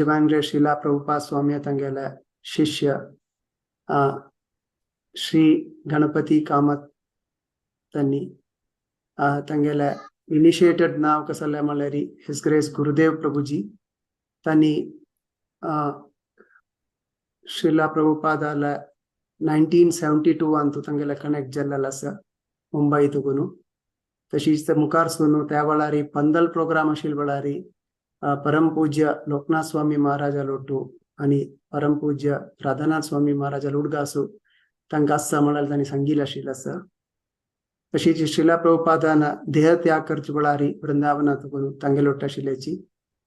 शिवांग्रे शिला प्रभुपाद स्वामी तंगेल शिष्य श्री गणपति कामत तन्नी तंगेल इनिशिएटेड नाव कसले मलेरी हिज ग्रेस गुरुदेव प्रभुजी तनी शिला प्रभुपादाल 1972 अंतु तंगेल कनेक्ट जल्लस मुंबई तुगुनु तशीच ते मुखार सुनू त्या वेळारी पंदल प्रोग्राम आशिल वेळारी परम पूज्य लोकनाथ स्वामी महाराजा लोटू आणि परम पूज्य राधानाथ स्वामी महाराजा लुडगासू तांकां आसा म्हणाल तांणी सांगिल्लें आशिल्लें आसा तशीच शिला प्रभुपादान देह त्याग करचे वेळारी वृंदावनात तुगुनु तांगे लोट आशिल्ल्याची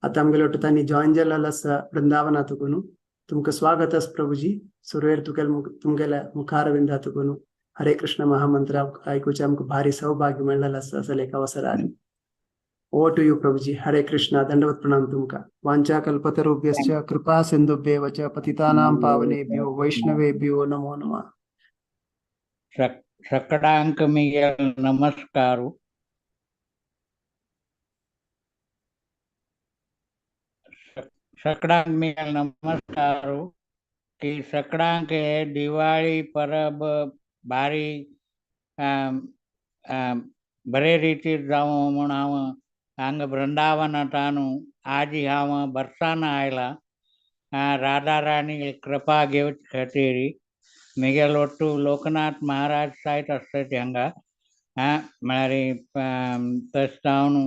आता आमगे लोट तांणी जॉइन जाल्लो आसा वृंदावनात तुगुनु तुमकां स्वागत आस प्रभुजी सुरवेर तुमगेल्या मुखार विंदा तुगुनु हरे कृष्ण महामंत्र आयकुचे आमकां भारी सौभाग्य मेळ्ळेलें आसा असले एका अवसरार ओवर टू यू प्रभुजी हरे कृष्ण दंडवत प्रणाम तुमका वांछा कल्पतरुभ्यश्च कृपा सिंधुभ्येव च पतितानां पावनेभ्यो वैष्णवेभ्यो नमो नमः सकड़ांक मिगेल नमस्कार सकड़ांक मिगेल नमस्कार कि सकड़ांक दिवाળી परब बारी बरे रीति जाऊं म्हणाव हांग वृंदावन तानु आज हांव बरसान आयला राधा राणी कृपा घेवच खातीर मिगेल ओट्टू लोकनाथ महाराज सायत आसता हांगा म्हळ्यार तस जावन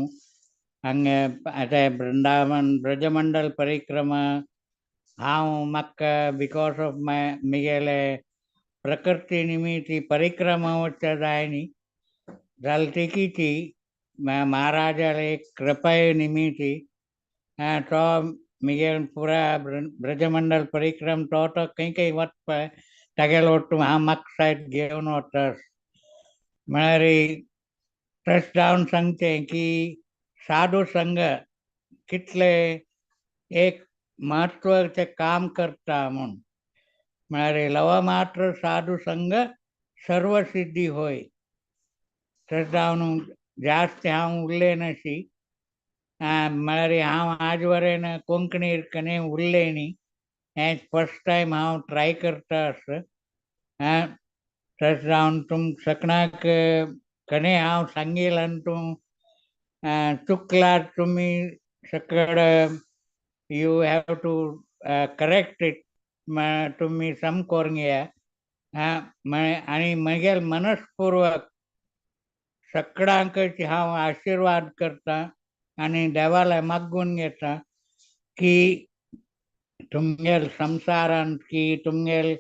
हांगे आतां वृंदावन ब्रजमंडल परिक्रमा हांव म्हाका बिकॉज ऑफ मिगेले प्रकृती निमित्ती परिक्रमा वचचें जाय न्ही जाल्यार तेकीची महाराजाले कृपये निमित्ती तो मिगेल पुरा ब्रजमंडल परिक्रम तो खंय वचपाक तागेलो ओट्टू हांव म्हाका सायड घेवन वतास म्हळ्यार तस जावन सांगचें की साधू संघ कितले एक महत्वाचें काम करता म्हूण म्हळ्यार लव मात्र साधू संघ सर्व सिद्धी होय तस जावन जास्त हांव उरलें नशी म्हळ्यार हांव आज वरेन कोंकणी कणे उरलें न्ही हें फर्स्ट टायम हांव ट्राय करता तस जावन तुम सकणाक कणे हांव सांगील आनी तूं चुकलात तुमी सकड you have to correct it तुमी सम करून घेया आनी म्हगेल मनस्पूर्वक सकडांक हांव आशिर्वाद करता आनी देवाला मागून घेता की तुमगेल संसारांत की तुमगेल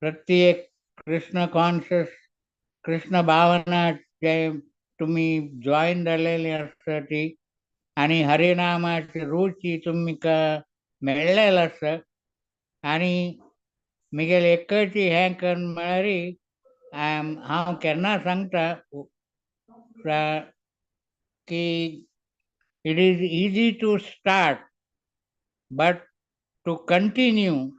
प्रत्येक कृष्ण कॉन्शियस कृष्ण भावना जे तुमी जॉइन जालेली आसता ती आनी हरिनामाची रुची तुमकां मेळ्ळेली आसा आनी म्हगेल एकची हें करून म्हळ्यार हांव केन्ना सांगता की it is easy to start but to continue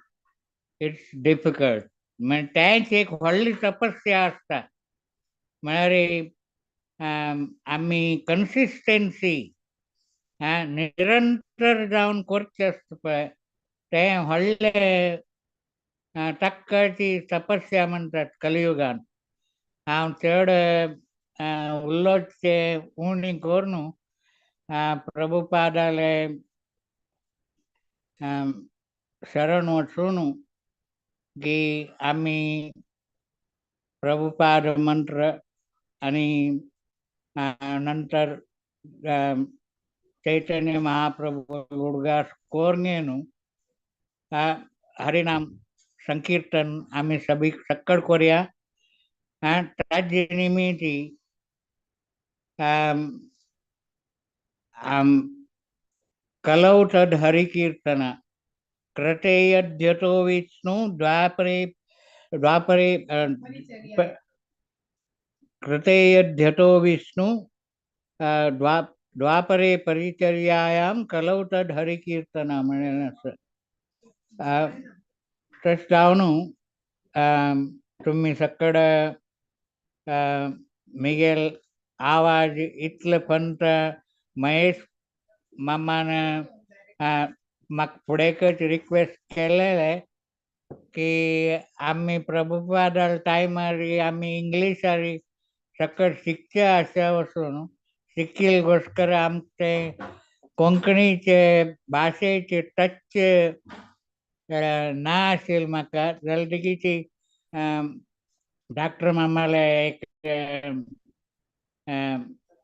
it's difficult म्हणजे तेच एक व्हडली तपस्या आसता म्हळ्यार आमी कन्सिस्टन्सी निरंतर जावन करचें आसता पळय तें व्हडलें ताकाची तपस्या म्हणटात कलियुगांत हांव चड उल्लोचे उणी करून प्रभुपादाले शरण वचून की आमी प्रभुपाद मंत्र आनी नंतर चैतन्य महाप्रभु उडगास कोरगे न्हू हरिनाम संकीर्तन आमी सभी सक्कड कोरया ताजे निमित्ती कलौ तद हरिकीर्तन कृतेयद्यतो विष्णु द्वापरे कृतेयद्यतो विष्णु द्वापरे परिचर्यायां कलौ तद हरिकीर्तन म्हणून आसा तस जावन तुमी सकड मिगेल आवाज इतले पंत महेश मामान मग पुढे रिक्वेस्ट केलेले की आम्ही प्रभुपादाल टायमारी आम्ही इंग्लिश आरी सकट शिकच्या अशा वसून शिकील गोष्कर आमचे कोंकणीचे भाशेचे टच ना आशिल म्हाका जाल्यार तेगीची डॉक्टर मामाला एक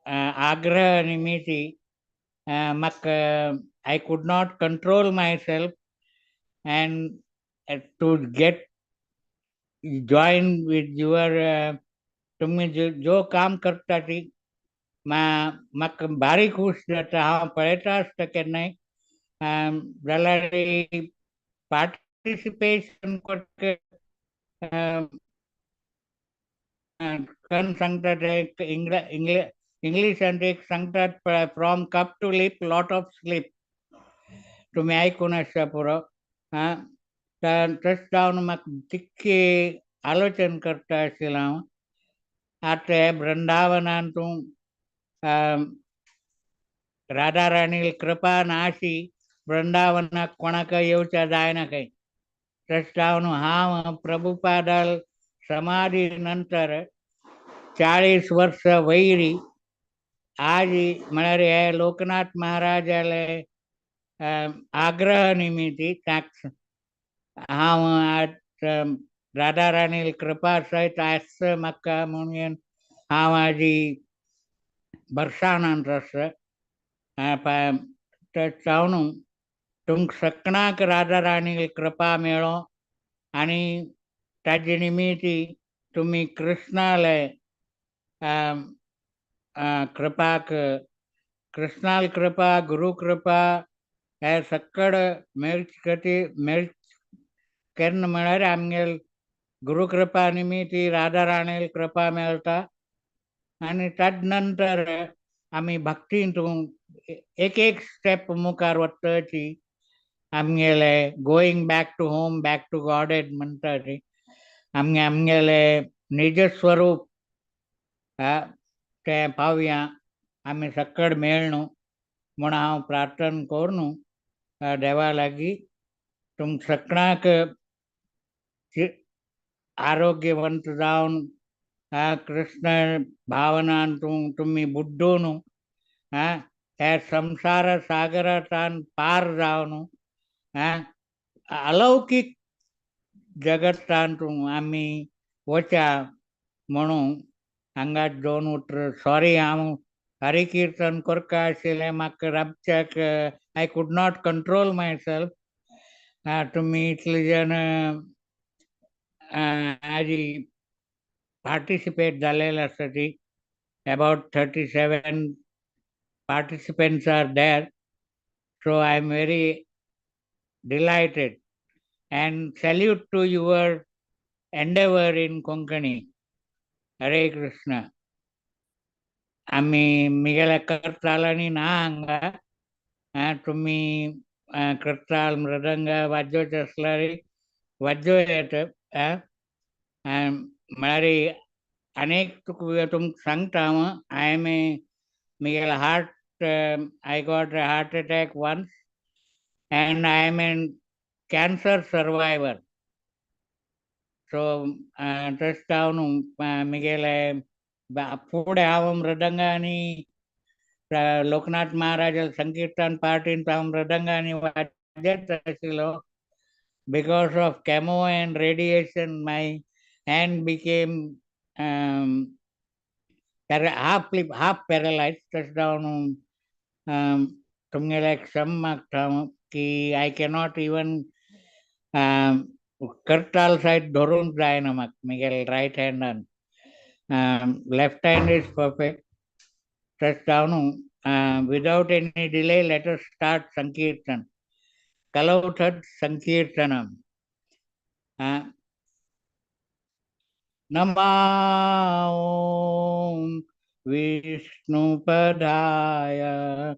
आग्रह निमित्ती म्हाका I could not control myself and to get join with your तुम्ही जो काम करता ती म्हाका भारी खूश जाता हांव पळयता आसता केन्नाय जाल्यार पार्टिसिपेशन करून सांगतात एक इंग्लिशांत एक सांगतात from cup to lip lot of slip तुम्ही ऐकून आसता पुरो तशें जावन म्हाका तितकी आलोचन करता आशिल्लो हांव आतां हे वृंदावनान तूं राधा राणी कृपा नाशी वृंदावनाक कोणाक येवच्या जायना खंय तशें जावन हांव प्रभुपादाल समाधी नंतर 40 वर्ष वयरी आज म्हळ्यार हे लोकनाथ महाराजाले आग्रह निमित्ती हांव आज राधा राणी कृपा सहित आस म्हाका म्हणून हांव आजी बरसाणांत आसा जावन तुमकां सगळ्यांक राधा राणी कृपा मेळो आनी ताजे निमित्ती तुमी कृष्णाले कृपाक कृष्णाल कृपा गुरु कृपा हे सकड मेळच केन्ना म्हळ्यार आमगेल गुरु कृपा निमित्ती राधा राणी कृपा मेळटा आनी ताज नंतर आमी भक्तींतून एक स्टेप मुखार वचची आमगेले going back to home back to Godhead म्हणटा ती आमगेले निज स्वरूप ते पावया आमी सकड मेळणू म्हूण हांव प्रार्थना करून देवा लागीं तुम सगळ्यांक आरोग्यवंत जावन कृष्ण भावनान तुमी बुड्डून हे संसार सागरांतल्यान पार जावन अलौकीक जगतांत आमी वचा म्हणून हांगा 2 उतर सॉरी हांव हरी कीर्तन करता आशिल्लें म्हाका राबच्याक I could not control my self तुमी इतले जण आजी पार्टिसिपेट जालेले आसा ती about 37 participants are there, so I am very delighted and salute to your endeavor in Konkani. Hare Krishna. आम्ही मिगेला करतालानी ना हांगा तुम्ही करताल मृदंग वाजोवचे असल्यार वाजो येता म्हळ्यार अनेक तुमकां सांगता हांव I am a Miguel heart I got a heart attack once and I am a cancer survivor. So तशें जावन मिगेले फुडें हांव मृदंगानी लोकनाथ महाराज संकीर्तन पार्टीन हांव मृदंगानी वाजयत आशिल्लो because of chemo and radiation my hand became half paralyzed. तशें जावन तुमगेले क्षम मागता की I cannot even करताल सायड धरूंक जायना म्हाका मिगेल रायट हँडान left hand is perfect. Just down without any delay, let us start Sankirtan. Kalauthad Sankirtanam. Namo Vishnu Padaya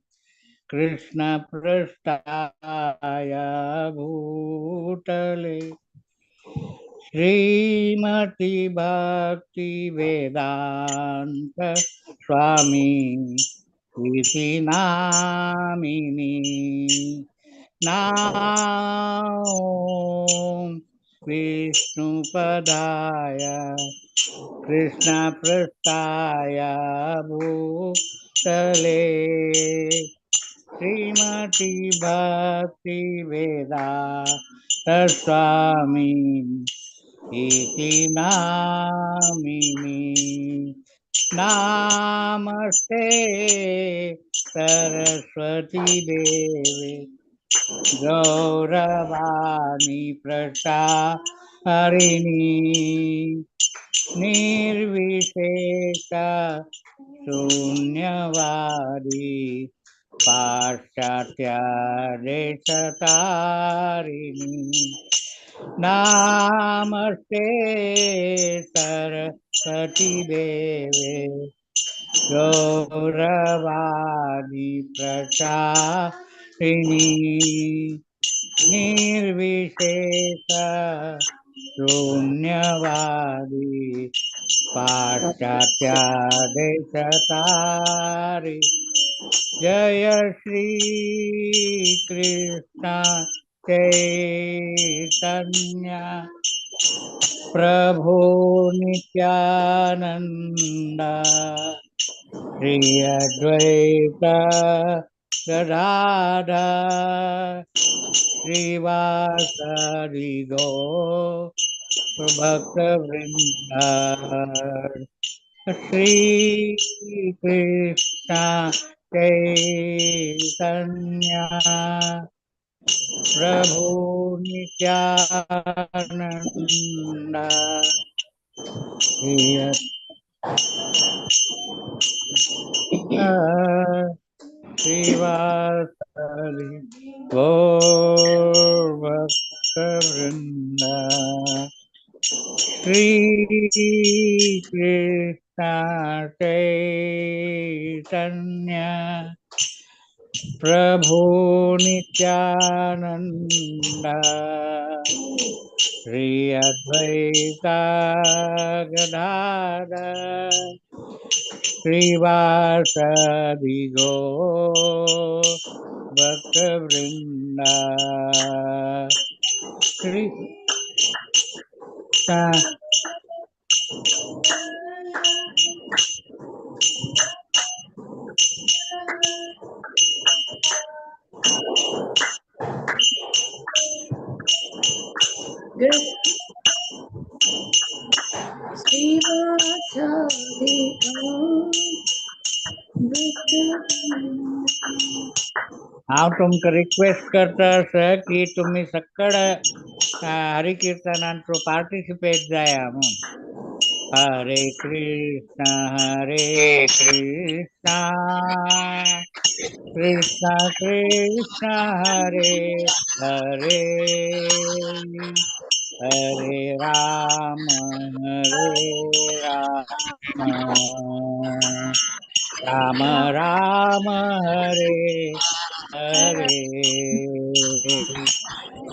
Krishna Prasthaya Bhutale Srimati Bhakti Vedanta Swami Iti Namini नाम विष्णुपदाय कृष्णपृष्ठाय भूतले श्रीमती भक्ति वेदांत स्वामी इति नामिनि। नमस्ते सरस्वती देवे गौरवाणी प्रचारिणी निर्विशेष शून्यवादी पाश्चात्य देशतारिणी। नमस्ते सरस्वती देवे गौरवाणी प्रचारिणी निर्विशेष शून्यवादी पाश्चात्य देशतारि। जय श्री कृष्ण चैतन्य प्रभु नित्यानंद श्री अद्वैत गदाधर श्रीवासदि गौर भक्त वृंद। श्री कृष्ण चैतन्य प्रभु नित्यानंद श्री श्रीवासदि गौर भक्त वृंद। श्री कृष्ण चैतन्य प्रभु नित्यानंद श्री अद्वैत गदाधर श्रीवासदि गौर भक्त वृंद। श्री हाँ तुमको रिक्वेस्ट करता सर की तुम्ही सक्कड हरिकीर्तनांचो पार्टिसिपेट जाया म्हणून। हरे Krishna Krishna Krishna Hare Hare Hare Ram Ram Ram Hare Hare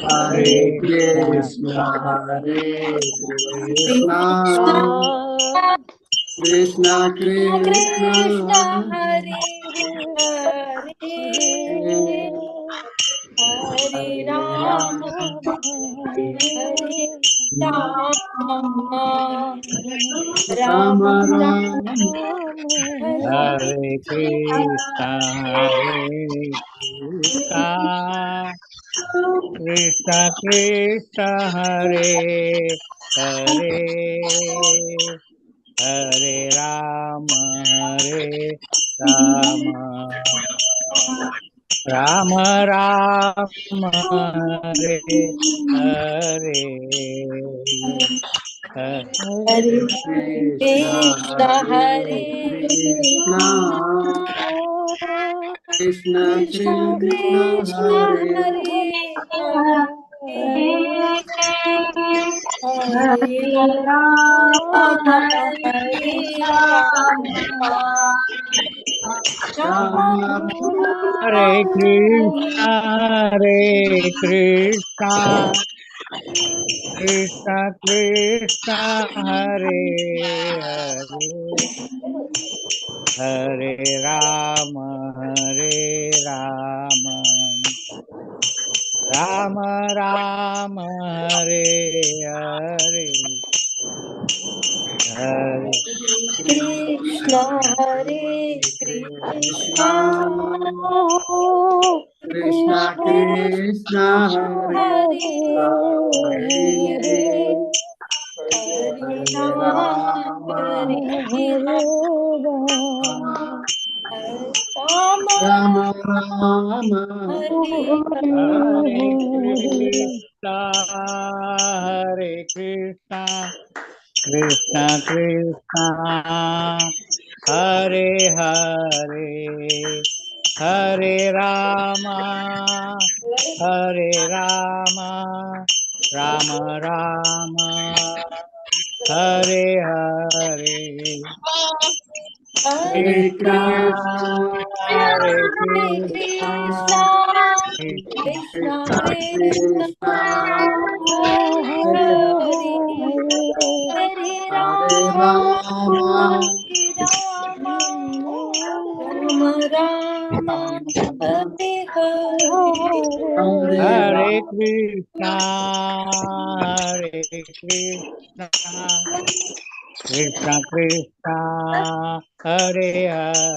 Hare Krishna, Hare Krishna, Krishna Krishna, Krishna Hare Hare Hare Rama Hare Rama Rama Rama Rama, Hare हरे Krishna Krishna Krishna Hare Hare Hare Ram Ram Ram Hare Hare Hare Krishna, Krishna Hare Hare Krishna, Krishna Krishna Krishna, Krishna Hare Hare Hare Hare Rama Hare Rama Rama Rama हरे Hare Krishna Krishna Krishna Hare Hare Hare Ram Ram Ram Hare Hare Hare Krishna Hare Krishna Krishna Krishna Hare Hare Hare Hare Hare Ram Rama Hare Ram Rama Rama Hare Hare Hare Krishna Hare Krishna Krishna Krishna Hare Hare Hare Rama Hare Rama Rama Rama Hare Hare Hare Hare Krishna Krishna Hare Hare Krishna Krishna Krishna Krishna Krishna Krishna Hare Hare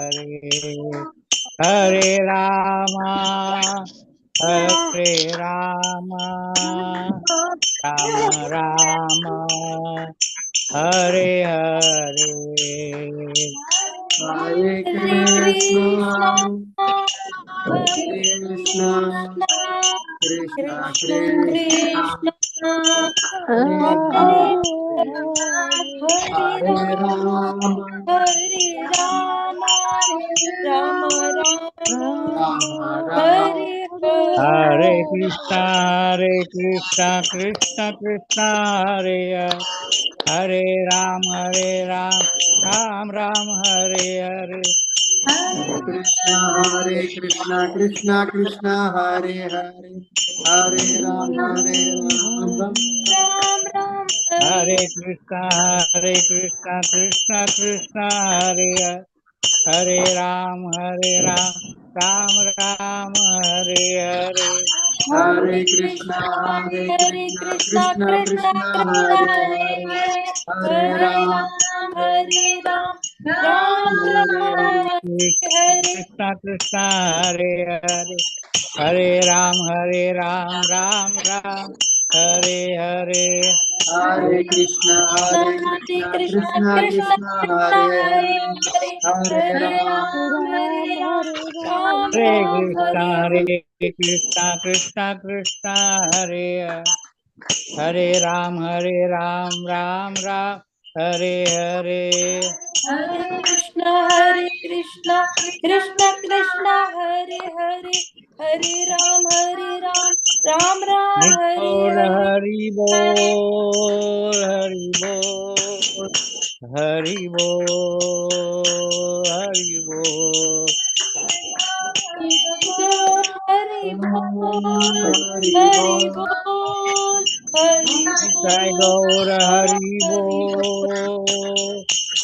Hare Hare Hare Rama Rama Hare Rama Rama Rama Hare Hare Hare Hare Rama Krishna Hare Krishna Krishna Krishna Hare Hare Hare Rama Hare Rama Rama Rama Hare Hare Hare Hare Krishna Krishna Hare Hare Krishna Krishna Krishna Krishna Krishna Hare Hare Hare Hare Hare Rama Rama Hare Rama Rama Rama Rama Rama Hare Hare Hare Krishna Krishna Krishna Hare Hare Hare Ram Ram Ram Hare Hare Hare Krishna Krishna Krishna Hare Hare Hare Rama Ram Ram Hare Hare Krishna Krishna Krishna Hare Hare Hare Ram Ram Ram Hare Hare Hare Krishna Krishna Hare Krishna Krishna Krishna Krishna Krishna Hare Hare Hare Hare Hare Hare Rama Ram Hare Ram Ram Hare Ram Hare Hare Krishna Krishna Hare Hare Hare Ram Ram Ram Hare Hare Hare Krishna Hare Krishna Krishna Krishna Krishna Krishna Hare Hare Hare Hare Hare Hare Rama Ram Hare Ram Ram Hare Ram Hare Krishna Krishna Hare Hare Hare Ram Ram Ram Hare Hare Hare Krishna Krishna Krishna Hare Hare Hare Ram Ram Ram Hare Nikol Hare Hari Bol Hari Bol Hari Bol Hari Bol Hare Hari Bol Bol Hari Sai Bol Gaur Hari Hari Bol Bol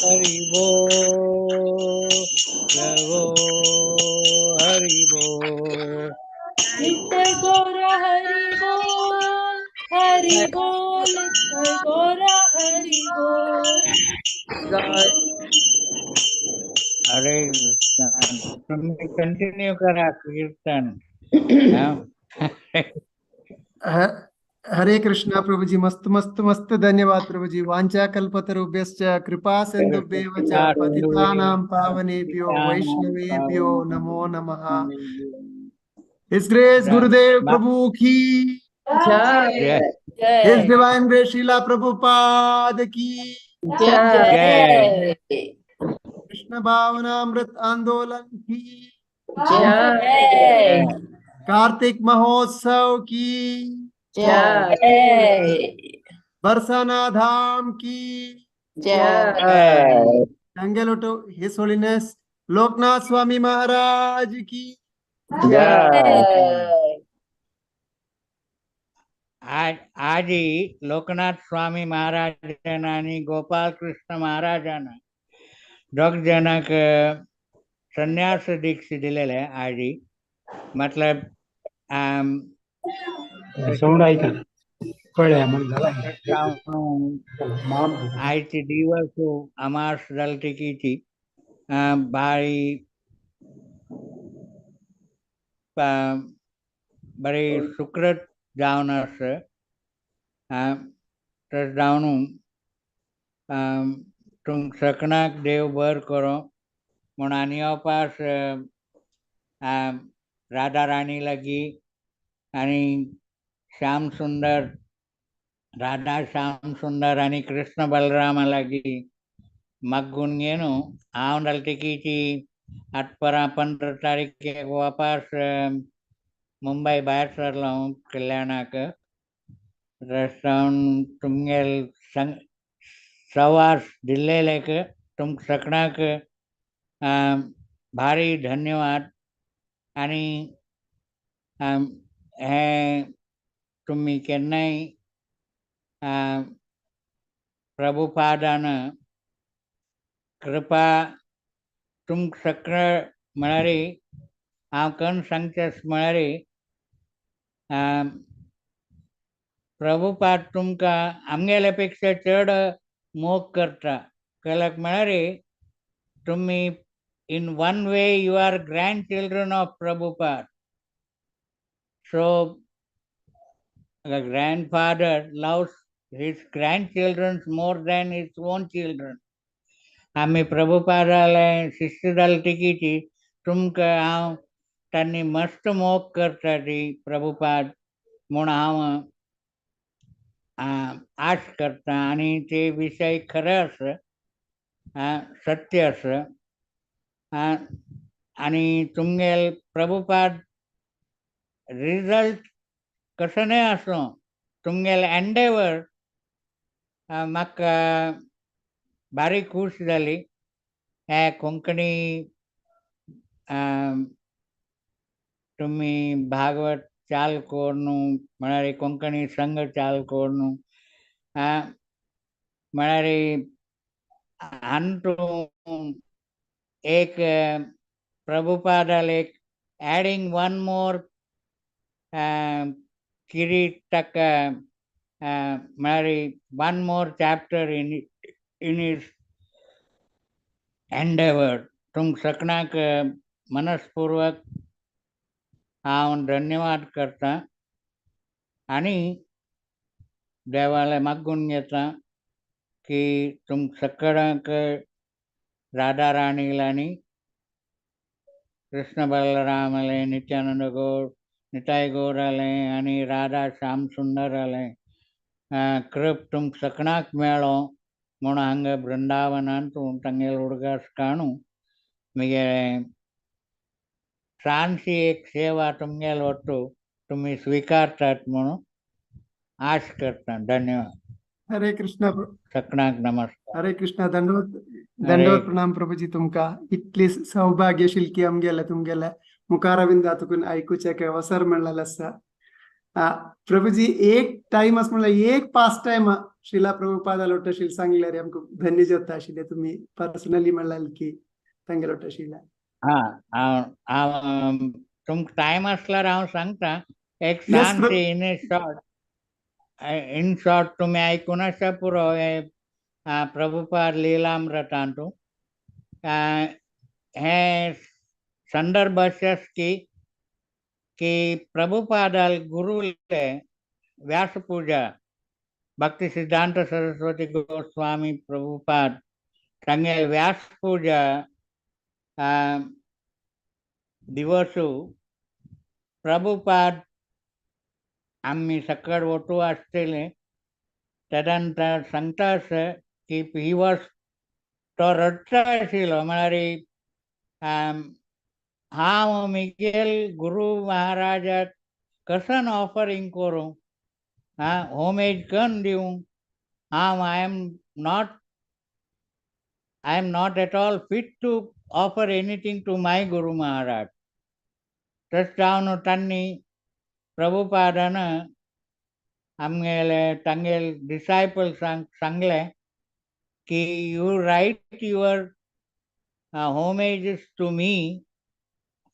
Hari Bol Jai Bol Hari Bol Nitya Gora Hari Bol Hari Bol Nitya Gora Hari Bol Hare Krishna. तुम्ही continue करा कीर्तन हाँ? हरे कृष्णा प्रभु जी मस्त मस्त मस्त धन्यवाद प्रभु जी वांछा कल्पतरुभ्यश्च कृपा सिंधुभ्येव च पतितानां पावनेभ्यो वैष्णवेभ्यो नमो नमः His Grace Gurudev Prabhu ki Jai His Jai Divine Grace Srila Prabhupada ki Jai Krishna Bhavanamrit Andolan ki Jai Kartik Mahotsav ki Jai Barsana Dham ki Jai Angelo to His Holiness Loknath Swami Maharaj ki आजी लोकनाथ स्वामी महाराजांना आणि गोपाल कृष्ण महाराजांना दोघ जनक संन्यास दीक्षा दिलेले आहे आजी मतलब सोंड ऐका कळ्या मग झाला आयची दिवस अमास दलटिकीची भारी बरी सुकृत जावन असं तर जावन तुम सकनाक देव बर करो म्हण आनी येवपास राधा राणी लागी आणि श्याम सुंदर राधा श्याम सुंदर आणि कृष्ण बलराम लागी मग्गून घेनु हांव दलटिकीची 15 तारीख वापस मुंबई भायर सरलो कल्याणाक रस्त्यान तुमगेल सवास दिल्लेलेक तुम सकणाक भारी धन्यवाद आणि हे तुम्ही केन्नाय प्रभुपादान कृपा तुम सगळं म्हळ्यारी हांव कण सांगचेस म्हळ्यारी प्रभुपाद तुमकां आमगेल्या पेक्षा चड मोग करता कळक म्हळ्यारी तुम्ही in one way you are grandchildren of Prabhupada. So the grandfather loves his grandchildren more than his own children. आम्ही प्रभुपादाला शिष्य दलटिकीची तुमकां हांव तांणी मस्त मोग करता ती प्रभुपाद म्हूण हांव आश करता आणि ते विशय खरे आसा सत्य आसा आणि तुमगेल प्रभुपाद रिजल्ट कसो नाही आसूं तुमगेल एंडेवर म्हाका भारी खूश जाली हे कोंकणी तुम्ही भागवत चाल कोरनु म्हळ्यार कोंकणी संघ चाल कोरनु म्हळ्यार हांतू एक प्रभुपादाल एक एडिंग वन मोर किरीट ताका म्हळ्यार one more chapter in his endeavor तुम सकनाक मनस्पूर्वक हांव धन्यवाद करता आणि देवाला मागून घेता की तुम सकळाक राधा राणीलानी कृष्ण बलरामाले नित्यानंद गौर निताय गौराले आणि राधा श्याम सुंदराले कृप तुम सकनाक मेळो म्हूण हांगा बृंदावनांत तूं तांगेल उडगास काणू म्हगे छानशी एक सेवा तुमगेल वटू तुम्ही स्वीकारतात म्हणून आश करता धन्यवाद हरे कृष्ण सकनाक नमस्कार हरे कृष्ण दंडवत प्रणाम प्रभुजी तुमका इतली सौभाग्यशील की आमगेल्या तुमगेल्या मुखारविंदातून ऐकूचे अवसर मेळलेलो आसा प्रभुजी एक टाइम असं म्हणलं एक पास टाइम श्रीला प्रभुपादा लोटशील सांगले रे आमकां धन्य जाता आशिल्ले तुम्ही पर्सनली म्हणलाल की तांगे लोटशील तुमकां टाइम आसल्यार हांव सांगता एक सांगते इन शॉर्ट तुम्ही ऐकून आसा पुरो हे प्रभुपाद लीलामृतांतू हे संदर्भ अशेच की प्रभुपादाल गुरुले व्यास पूजा भक्ति सिद्धांत सरस्वती गोस्वामी प्रभुपाद तांगे व्यास पूजा दिवसू प्रभुपाद आम्ही सकळ वटू आसतले तदनंतर सांगता की ही वॉज तो रडता आशिल्लो म्हळ्यार हांव मिगेल गुरु महाराजाक कसन ऑफरिंग करूं होमेज कन दिवं हांव I am not at all fit to offer anything to my guru Maharaj तस जावन तांणी प्रभुपादान आमगेले तांगेल डिसायपल्सांक सांगले की you write your homages to me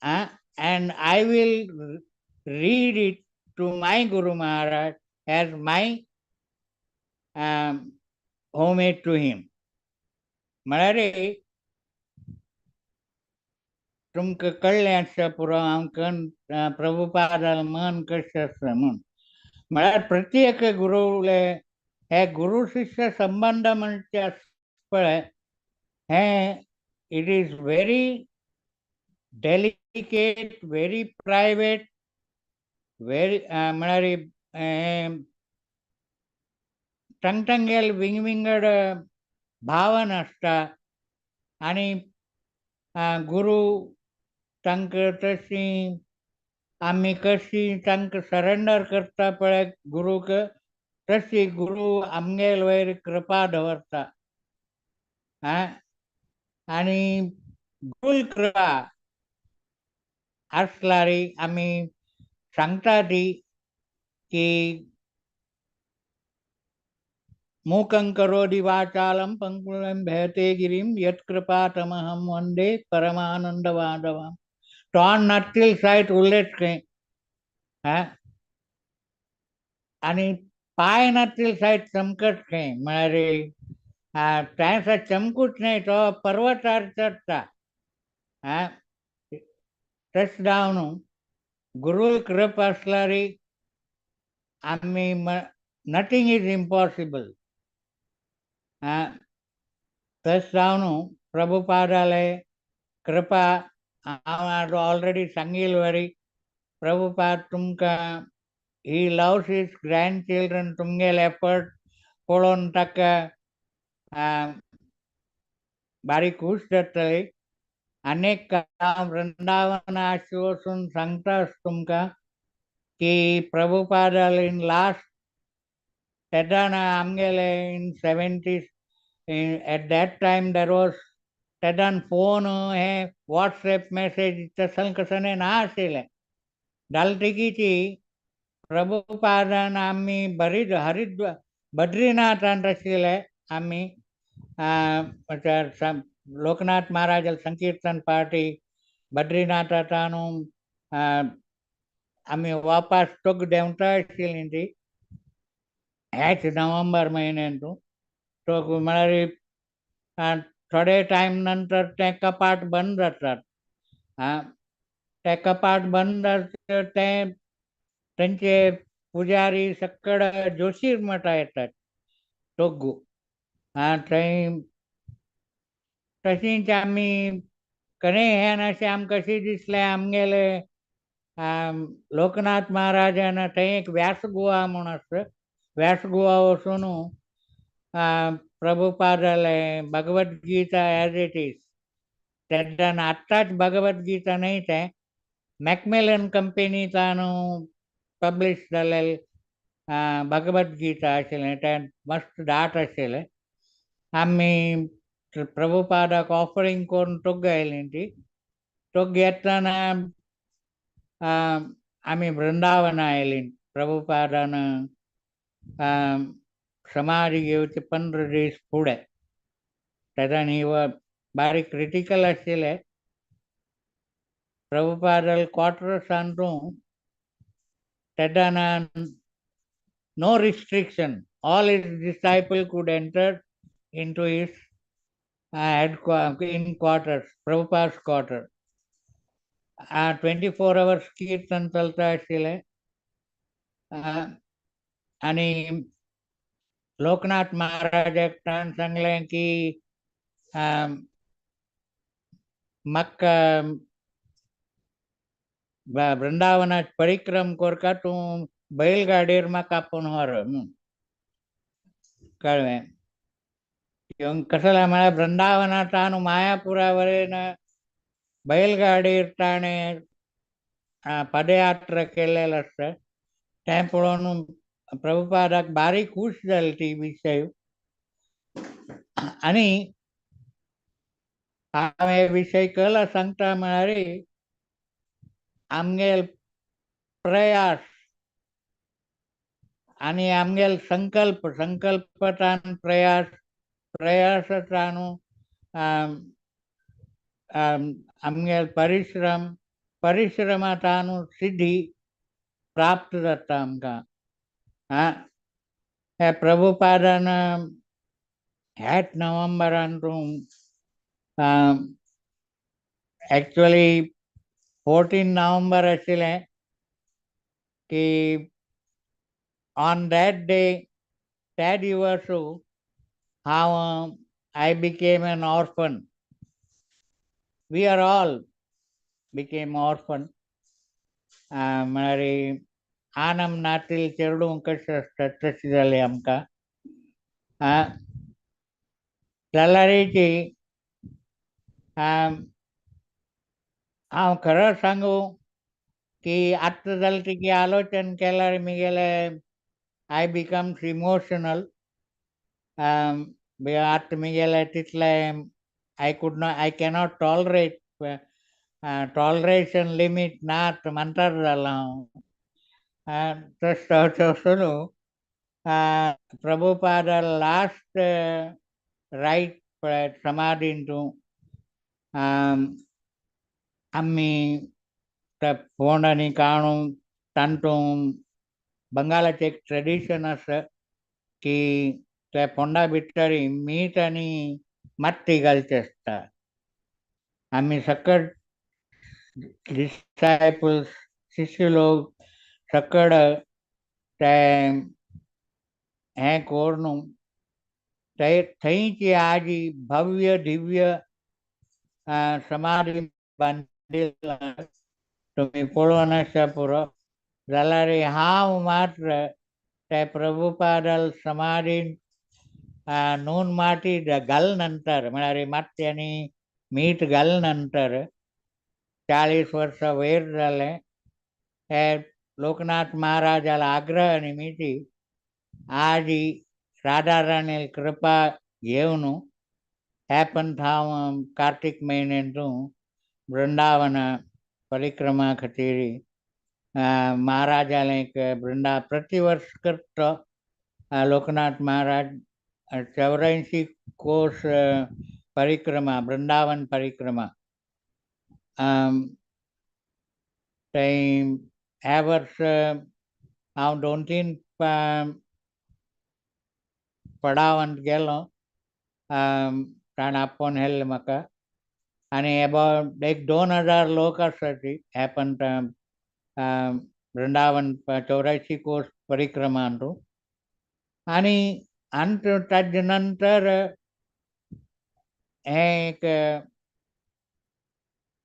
and I will read it to my Guru Maharaj as my homage to him. म्हणारे तुमक कळल्यास पुरा आमकन प्रभुपादाला मन कशें आसा म्हूण म्हळ्यार प्रत्येक गुरुले हे गुरु शिष्य संबंध म्हणचे पळय हे it is very delicate, very private, very म्हळ्यार टंगटंगेल विंगविंगड भावन आसता आनी गुरु तांकां तशी आमी कशी तांकां सरेंडर करता पळय गुरूक तशी गुरु आमगेल वयर कृपा दवरता आनी गुरू कृपा आसल्यार आमी सांगता ती की मूकं करोति वाचालं पंकुलं भयते गिरिं यत्कृपातमहं वंदे परमानंदमाधवम् तोंड नातील सायट उरलेच खंय आनी पाय नातील सायट चमकत खंय म्हळ्यार तांचा चमकूच न्हय तो पर्वतार चडटा तशें जावन गुरू कृपा आसल्यार आमी नथींग इज इम्पॉसिबल तशें जावन प्रभुपादाले कृपा हांव ऑलरेडी सांगिल्लें वरी प्रभुपाद तुमकां he loves his grand children तुमगेले एफर्ट पळोवन ताका बारी खूश जातली अनेक हांव वृंदावना अशें वचून सांगता तुमकां की प्रभुपादाल इन लास्ट तेदाना आमगेले in 70s at that time there was तेदान फोन हे व्हॉट्सएप मेसेज तसलें कसलें ना आशिल्लें जालतकीची प्रभुपादान आमी बद्रीनाथांत आशिल्ले आमी लोकनाथ महाराज संकीर्तन पार्टी बद्रीनाथांतू आमी वापस तोग देंवता आशिल्लीं ती हेच नोव्हेंबर म्हयन्यांतू तो म्हळ्यार थोडे टायम नंतर ते कपाट बंद जातात ते कपाट बंद ते तांचे पुजारी सक्कड जोशीर मठा येतात तोग्गू थंय तशींच आमी खरें हें अशें आमकां अशें दिसलें आमगेले लोकनाथ महाराजान थंय एक व्यासगुहा म्हूण आसा व्यासगुहा वचून प्रभुपादाले Bhagavad Gita age it is तेन्ना आत्ताच भगवत गीता न्हय तें मॅकमिलन कंपनींतल्यान पब्लीश जाल्लें भगवत गीता आशिल्लें तें मस्त दाट आशिल्लें आमी प्रभुपादाक ऑफरींग करून तोग आयलीं ती तोग येतना आमी वृंदावन आयलीं प्रभुपादान समाधी घेवचे 15 दीस फुडें तेदान ही बारीक क्रिटिकल आशिल्लें प्रभुपादाल क्वॉर्टर्सांतू तेदान no restriction, all his disciples could enter into his in quarters, Prabhupada's quarter. 24 hours कीर्तन चलता आशिल्लें आनी लोकनाथ महाराजाक ताणें सांगलें की म्हाका वृंदावनाच परिक्रम करता तूं बैलगाडीर म्हाका आपोवन व्हर कळ्ळें कसलें म्हळ्यार वृंदावनांतल्यान मायापुरा वरेन बैलगाडीर ताणें पदयात्रा केल्लेलो आसता तें पळोवन प्रभुपादाक बारी खूश जाली ती विशय आनी हांव हे विशय कला सांगता म्हळ्यार आमगेल प्रयास आनी आमगेल संकल्पतान प्रयासांतल्यान आमगेल परिश्रमांतल्यान सिद्धी प्राप्त जाता आमकां. हे प्रभुपादान ह्याच नोव्हेंबरांतून एक्चुअली 14 नोव्हेंबर आशिल्लें की ऑन दॅट डे त्या दिवसू हांव I became an orphan. We are all became orphan. म्हळ्यार आनम नातील चेडूं कशें आसता तशें जालें आमकां. जाल्यारीची हांव खरें सांगू की आत्तां जालें तिकी आलोचन केल्यार म्हगेले I becomes emotional. आत्तां म्हगेले तितलें I cannot tolerate. Toleration limit नात म्हणटार जालो हांव. तसोन प्रभुपादा लास्ट रायट पळय समाधींतू आमी त्या फोंडांनी काणू तांतू बंगालाचें एक ट्रेडिशन आसा की त्या फोंडा भितर मीठ आनी मत्ती घालचें आसता. आमी सकट डिसायपल्स शिष्य लोक सकड ते हें करून थंयची आजी भव्य दिव्य समाधी बांदिल्ला तुमी पळोवन आसा पुरो. जाल्यार हांव मात्र ते प्रभुपादाल समाधीन नून माटी घाल नंतर म्हळ्यार माती आनी मीठ घाल नंतर 40 वर्सां वयर जालें. हे लोकनाथ महाराजाला आग्रह निमित्ती आजी राधाराणी कृपा घेवन हे पंथ हांव कार्तिक म्हयन्यांतू वृंदावन परिक्रमा खातीर महाराजाले एक प्रति वर्स करता. लोकनाथ महाराज 84 कोस परिक्रमा वृंदावन परिक्रमा ह्या वर्स हांव 2-3 पडावांत गेलो. ताणें आपोवन व्हेल्लें म्हाका आनी अबावट 1-2 हजार लोक आसा ती हे पंथ वृंदावन 84 कोस परिक्रमांतू. आनी ताजे नंतर हे एक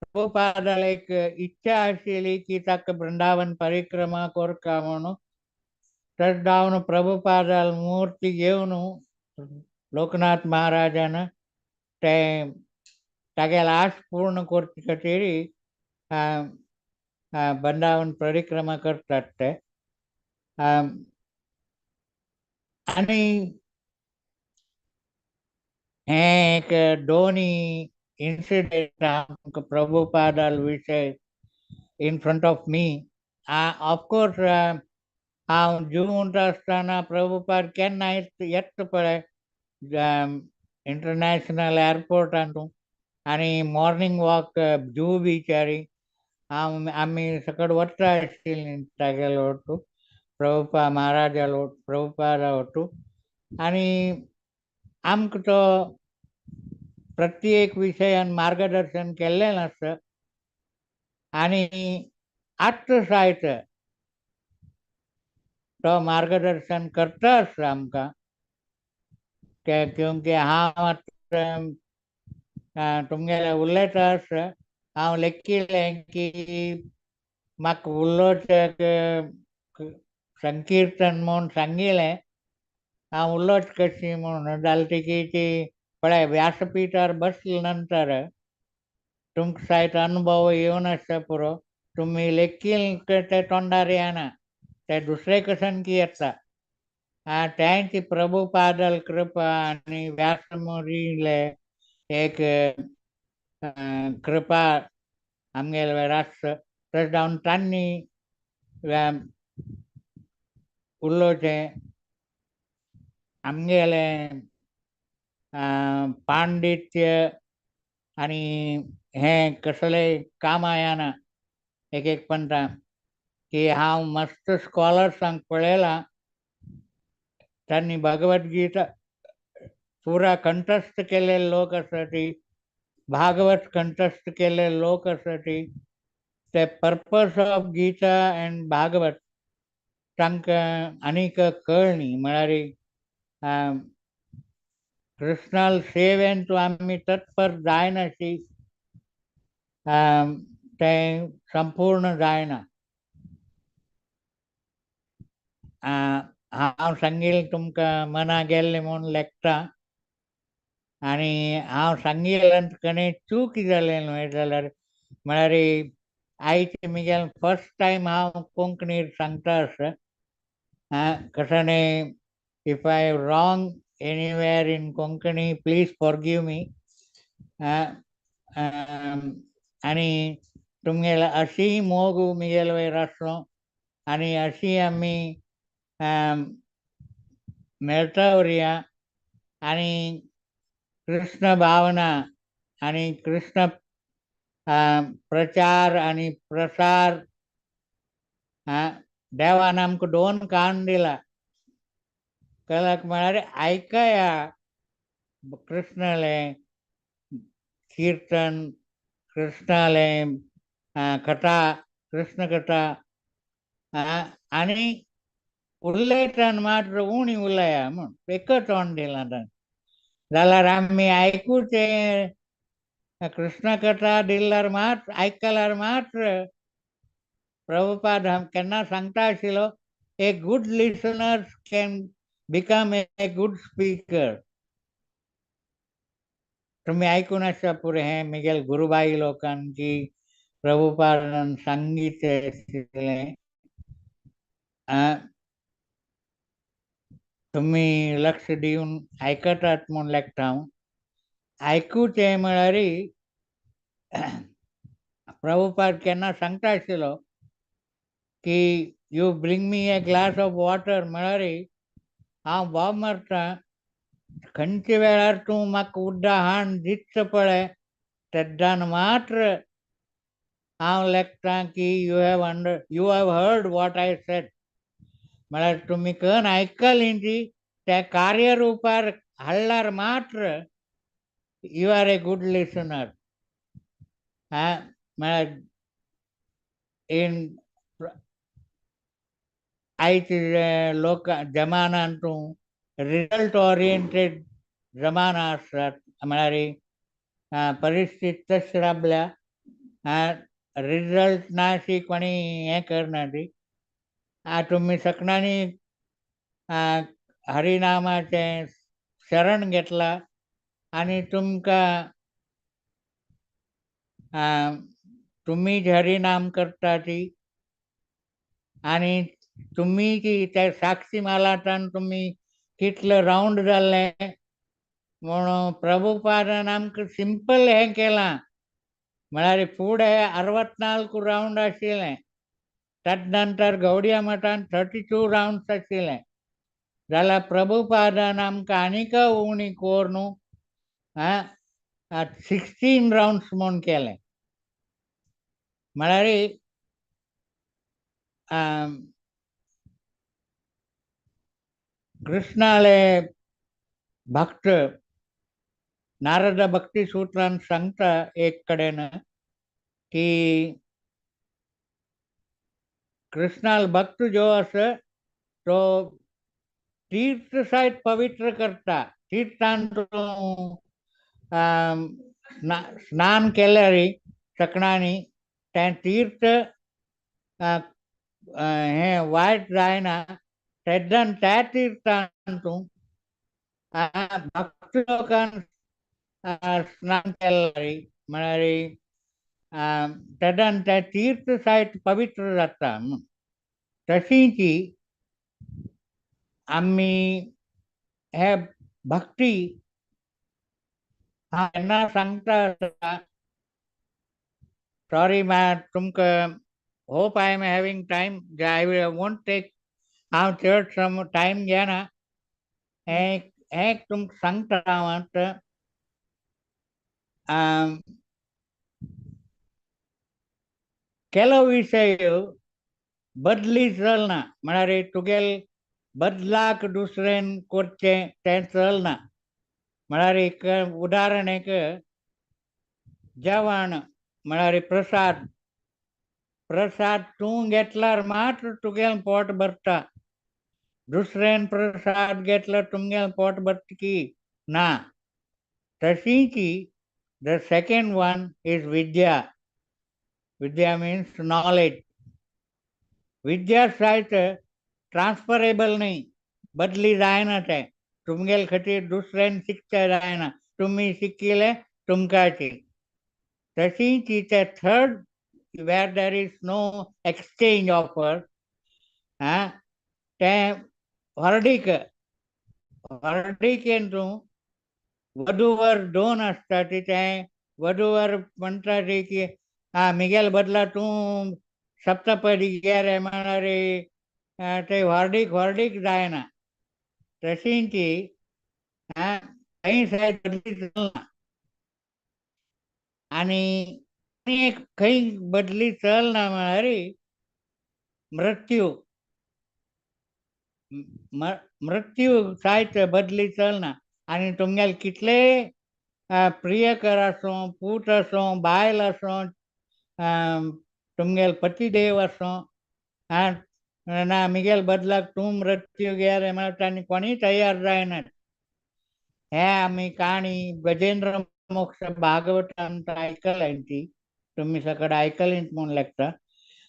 प्रभुपादाला एक इच्छा आशिल्ली की ताका वृंदावन परिक्रमा करता म्हणून. तर जावन प्रभुपादाल मुर्ती घेवन लोकनाथ महाराजान ते तागेले आस पूर्ण करचे खातीर वृंदावन परिक्रमा करतात ते. आनी हे एक दोनी इन्सिडेंट प्रभुपादाल विशय in front of me. Of course हांव जुंवंत आसतना प्रभुपाद केन्ना येता पळय इंटरनॅशनल एअरपोर्टांतू आनी मॉर्निंग वॉक जुहू बिचारी आमी सकट वता आशिल्लीं तागेलो वटू प्रभुपाद महाराजालो प्रभुपादा वटू. आनी आमकां तो प्रत्येक विशयान मार्गदर्शन केल्लें आसा. आनी आत्त सायत तो मार्गदर्शन करता आसता आमकां. क्योंकि हांव तुमगेले उलयता आसता हांव लेखिल्लें की म्हाका उलोवचें संकीर्तन म्हूण सांगिल्लें. हांव उलोवच कशी म्हणून जाल्यार ती पळय व्यासपीठार बसले नंतर तुमकां सायत अनुभव येवन आसता पुरो. तुमी लेखील ते तोंडार येना ते दुसरे कडच्यान की येता. त्यांची प्रभुपादाल कृपा आनी व्यासमुनीले एक कृपा आमगेले आसता. तशें जावन तांणी उलोवचें आमगेले पांडित्य आनी हें कसलें कामां येना एक पंथा की हांव मस्त स्कॉलर्सांक पळयलां तांणी भगवद्गीता पुरा कंठस्थ केलेले लोक आसा ती भागवत कंठस्थ केलेले लोक आसा ती ते purpose of Gita and Bhagavat तांकां आनीक कळ्ळी म्हळ्यार कृष्णाल सेवेन तूं आमी तत्पर जायनाशी तें संपूर्ण जायना. हांव सांगिल्लें तुमकां मना गेल्लें म्हूण लेखता आनी हांव सांगिल्लें कणे चूक जालें न्हय जाल्यार म्हळ्यार आयचे म्हगेलें फर्स्ट टायम हांव कोंकणीर सांगता आसता. कसाणें if I wrong anywhere in Konkani please forgive me. आनी तुमगेलो अशी मोग म्हगेलो वयर आसलो आनी अशी आमी मेळटा उरया आनी कृष्ण भावना आनी कृष्ण प्रचार आनी प्रसार देवान आमकां 2 कान दिला. कळक म्हळ्यार आयकया कृष्णालें कीर्तन कृष्णालें कथा कृष्ण कथा आनी उलयतना मात्र उणी उलया म्हूण एकच तोंड दिलां तांकां. जाल्यार आमी आयकूचें कृष्ण कथा दिल्यार मात्र आयकल्यार मात्र प्रभुपाद केन्ना सांगता आशिल्लो ए good listener can become a good speaker. तुम्ही ऐकून आसा पुरे हें म्हगेल गुरुबाई लोकांक की प्रभुपादान सांगितलें आशिल्लें. तुम्ही लक्ष दिवन आयकतात म्हूण लेखता हांव. आयकूचें म्हळ्यार प्रभुपाद केन्ना सांगता आशिल्लो की you bring me a glass of water म्हळ्यार हांव बोब मारतां खंयचे वेळार तूं म्हाका उड्डां हाण दितलो पळय तेद्दान मात्र हांव लेखतां की you have heard what I said. म्हळ्यार तुमी खंय आयकलीं ती त्या कार्यरुपार हाडल्यार मात्र you are a good listener. म्हळ्यार इन आयच्या लोक जमानान तूं रिजल्ट ओरिएंटेड जमाना आसतात. म्हळ्यार परिस्थिती तशी राबल्या रिजल्ट नाशी कोणी हें करना ती. तुमी सकाळी हरिनामाचें शरण घेतला आनी तुमकां तुमी हरिनाम करता ती आनी तुमी की त्या साक्षी मालातान तुमी कितले रावंड जाल्ले म्हणून प्रभुपादान आमकां सिंपल हें केलां. म्हळ्यार फुडें 64 रावंड आशिल्ले तदनंतर गौडिया मठान 32 रावंड्स आशिल्ले. जाल्यार प्रभुपादान आमकां आनीक उणी कोर न्हू 16 रावंड्स म्हूण केले. म्हळ्यार कृष्णाले भक्त नारद भक्ती सूत्रान सांगता एक कडेन की कृष्णाल भक्त जो आसा तो तीर्थ सायड पवित्र करता. तीर्थान तूं स्नान केल्यार सकाळी तें तीर्थ हें वायट जायना. तेद्दान त्या तीर्थान तूं भक्त लोकांक स्नान केल्यार म्हळ्यार तेद्दान तें तीर्थ सायड पवित्र जाता. तशींच आमी हे भक्ती हांव केन्ना सांगता. सॉरी तुमकां hope I am having time. I won't take हांव चड टायम घेना. हें तुमकां सांगता हांव आतां केलो विशय बदली चलना म्हणारे तुगेल बदलाक दुसरेन कोरचे ते चलना म्हणारे एक उदाहरण एक जेवण म्हणारे प्रसाद प्रसाद तू घेतल्यार मात्र तुगेल पोट भरता दुसऱ्यान प्रसाद घेतला तुमगेल पोट भरता की ना तशीची the second one is vidya vidya means knowledge विद्या साहित ट्रान्सफरेबल नाही बदली जायना ते तुमगेल खातीर दुसऱ्यान शिकता जायना तुम्ही शिकिले तुमकाची तशीची ते third where there is no exchange offer ते वर्डिक वर्डिकेंतू वधूवर दोन असतात ते वधूवर म्हणतात की मिगेल बदला तू सप्तपदी गेरे म्हणारे ते वर्डिक वर्डिक जायना तशींची काही सायड बदली चलना आणि एक काही बदली चलना म्हणारी मृत्यू मृत्यू साहित बदली चलना आणि तुमगेल कितले प्रियकर असो पूत असो बायल असो तुमगेल पतिदेव असो ना मिगेल बदलाक तू मृत्यू गेले म्हणटा कोणी तयार जायना हे आम्ही काणी गजेंद्र मोक्ष भागवतांत ऐकलाय ती तुम्ही सकड ऐकली म्हणून लागता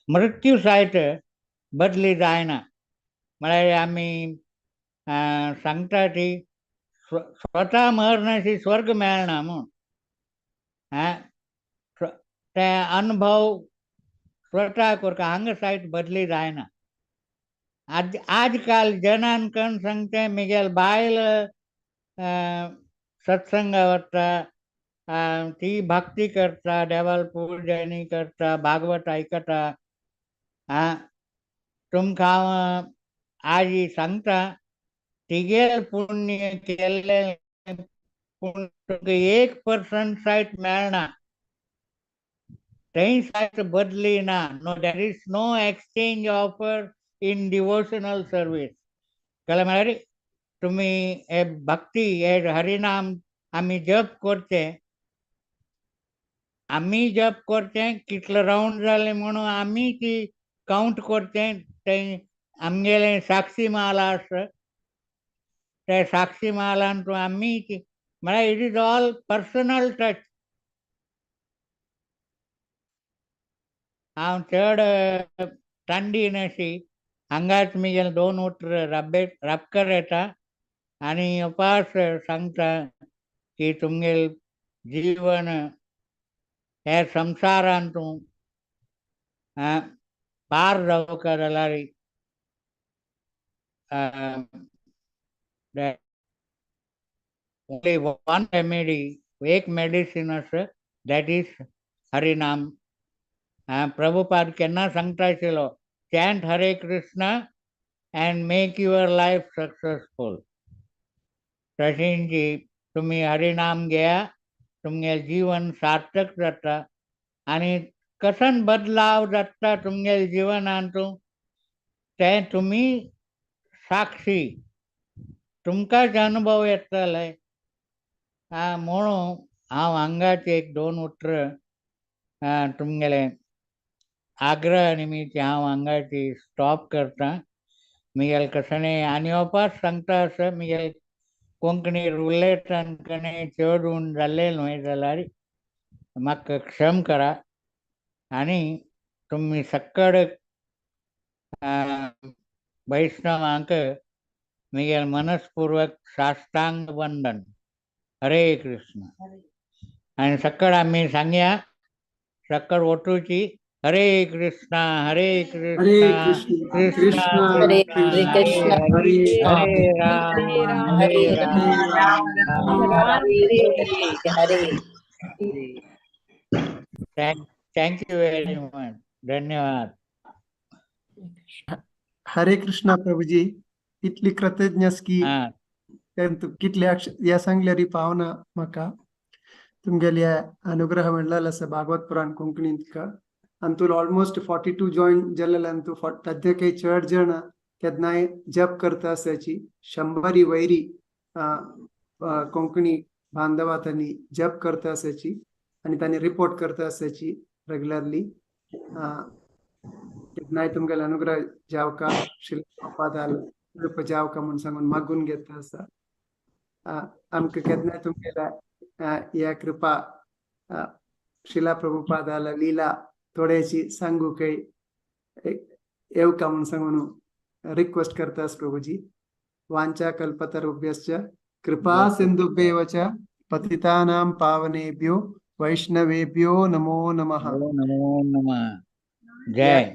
मृत्यू साहित बदली जायना म्हळ्यार आम्ही सांगता ती स्वता मरण्याची स्वर्ग मेळना म्हणून ते अनुभव स्वता करता हांगा सायड बदली जायना आजकाल जनांकन सांगते मिगेल बायल सत्संग वता ती भक्ती करता देवाल पूजनी करता भागवत ऐकता तुमकां आजी सांगता तिगेल पुण्य केले 1% सायट मेळना तेही सायट बदली ना no there is no exchange offer in devotional service कळ्ळें म्हळ्यार तुम्ही भक्ती हे हरिनाम आम्ही जप करते आम्ही जप करते कितले राउंड जाले म्हणून आम्ही ती काउंट करते ते आमगेले साक्षी माला आसता ते साक्षी मालान तू आम्ही ती म्हळ्यार it is all personal touch हांव चड थंडीन अशी हांगाच मिगेल 2 उतर रबकर येता आणि उपास सांगता की तुमगेल जीवन हे संसारान तू पार जावका जाल्यार only one remedy एक मेडिसिन आसा दॅट इज हरिनाम प्रभुपाद केन्ना सांगता आशिल्लो chant Hare Krishna and make your life successful तशींची तुम्ही हरिनाम घेया तुमगे जीवन सार्थक जाता आणि कसन बदलाव जाता तुमगे जिवनांत ते तुम्ही साक्षी तुमकांच अनुभव येतले म्हणून हांव हांगाचे 1-2 उतर तुमगेले आग्रह निमित्त हांव हांगाची स्टॉप करता मिगेल कसणे आनी वपास सांगता आसा मिगेल कोंकणी उलयतान कणे चड उण जाल्ले न्हय जाल्यार म्हाका क्षम करा आनी तुमी सक्कड वैष्णवांक मिगेल मनस्पूर्वक साष्टांग वंदन हरे कृष्ण आनी सक्कड आमी सांगया सक्कड ओटूची हरे कृष्णा हरे कृष्णा कृष्ण कृष्णा कृष्ण हरे Krishna Krishna Hare Hare Ram Ram Hare Hare Ram Ram Ram Ram Hare Hare thank you very much धन्यवाद हरे कृष्णा प्रभुजी इतली कृतज्ञ की हाँ कितले या सांगल्यारी पावना म्हाका तुमगेले अनुग्रह म्हणलेलो आसा भागवत पुराण कोंकणींत का अंतुल ऑलमोस्ट 42 जॉईन जल्लेले अंतू तद्य काही चड जण केदनाय जप करता असाची 100 वैरी कोंकणी बांधवा त्यांनी जप करता असाची आणि त्यांनी रिपोर्ट करता असाची रेग्युलरली केदनाय तुमगेले अनुग्रह जावका श्री प्रभुपादाल कृपा जावका म्हणून सांगून मागून घेता असा आमकां केदनाय तुमगेला या कृपा शिला प्रभुपादाला लीला थोड्याशी सांगू काही येवका म्हणून सांगून रिक्वेस्ट करतास प्रभुजी वांचा कल्पतरुभ्यश्च कृपा सिंधुभ्येव च पतितानां पावनेभ्यो वैष्णवेभ्यो नमो नमः. नमो नमः. जय.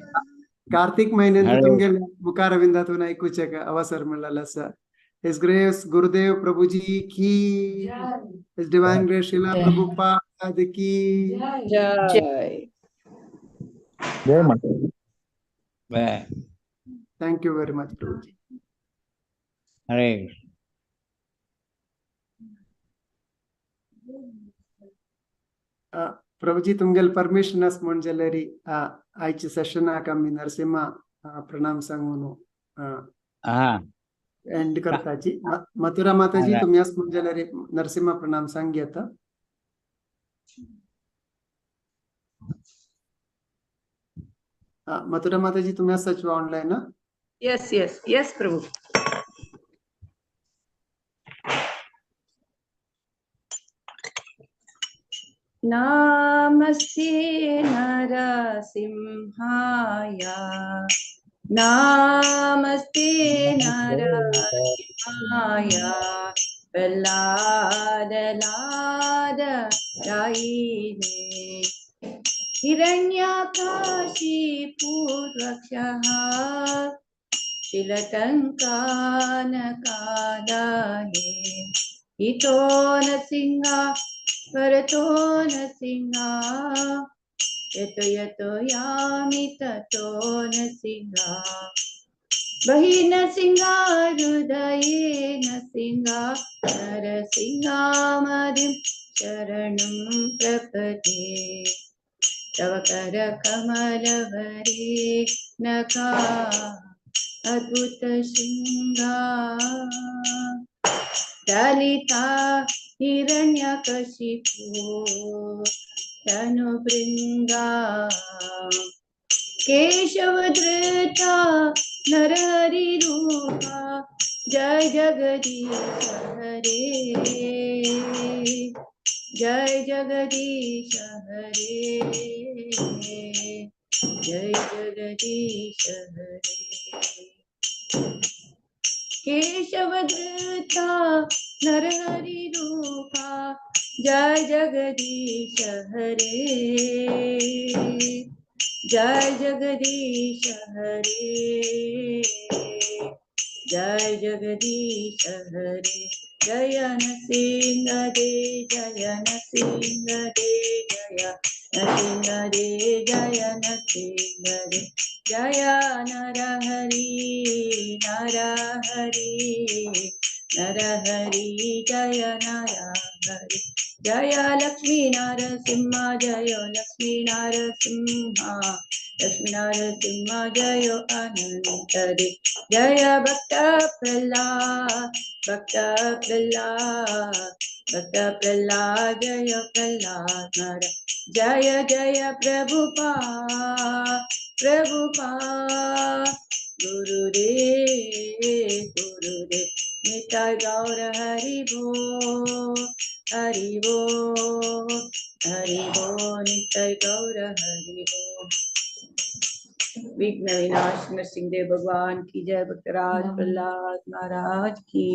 कार्तिक महिन्यात तुमगे मुखार विंदातून ऐकूचे अवसर मिळाला असा. His Grace Gurudev Prabhuji ki, His Divine Grace Srila Prabhupada ki. Jai. जय माता. जय. Thank you very much, Prabhuji. हरे. Prabhuji तुमगेल परमिशन अस म्हणजेलेरी आयची सेशन आमी नरसिंहा प्रणाम सांगून हाँ. एंड करताची. मथुरा माताजी तुम्ही अस म्हणजेलेरी नरसिंहा प्रणाम सांगी आता. मथुरा माताजी तुम्ही असच ऑनलाइन ना? Yes, Prabhu. Namaste Narasimhaya, Namaste Narasimhaya, Lada Lada Raine, Hiranyakashi Purvakshaha, Shilatankanakadane, Ito Nasinga Varato Nasinga, Yato Yato Yami Tato Nasinga, Bahi Nasinga Rudaye Nasinga, Narasinga Madim Sharanam Prapati, Tavakara Kamalavare Naka Adbhuta Shinga, Dalita Hiranyakashipu Tanubringa, Keshavadrita Narahari Rupa, Jai Jagadish Hare, Jai Jagadish Hare, Jai Jagadish Hare. Keshavadrita Narahari Rupa, Jai Jagadish Hare, Jai Jagadish Hare, Jai Jagadish Hare. Jaya Nasinga De, Jaya Nasinga De, Jaya Nasinga De, Jaya Nasinga De, Jaya Narahari, Narahari, Narahari, Jaya Narahari, Jaya Lakshmi Narasimha, Jaya Lakshmi Narasimha, Lakshmi Narasimha, Jaya Anantari, Jaya Bhakta Prahlad, Bhakta Prahlad, Bhakta Prahlad, Jaya Prahlad Nara, Jaya Jaya Prabhupada, Prabhupada, Gurudev, Gurudev, Nitai Gaura Hari Bo, Hari Bo, Hari Bo, Nitai Gaura Hari Bo. विघ्न विनाश नरसिंह देव भगवान की जय, भक्तराज प्रहलाद महाराज की।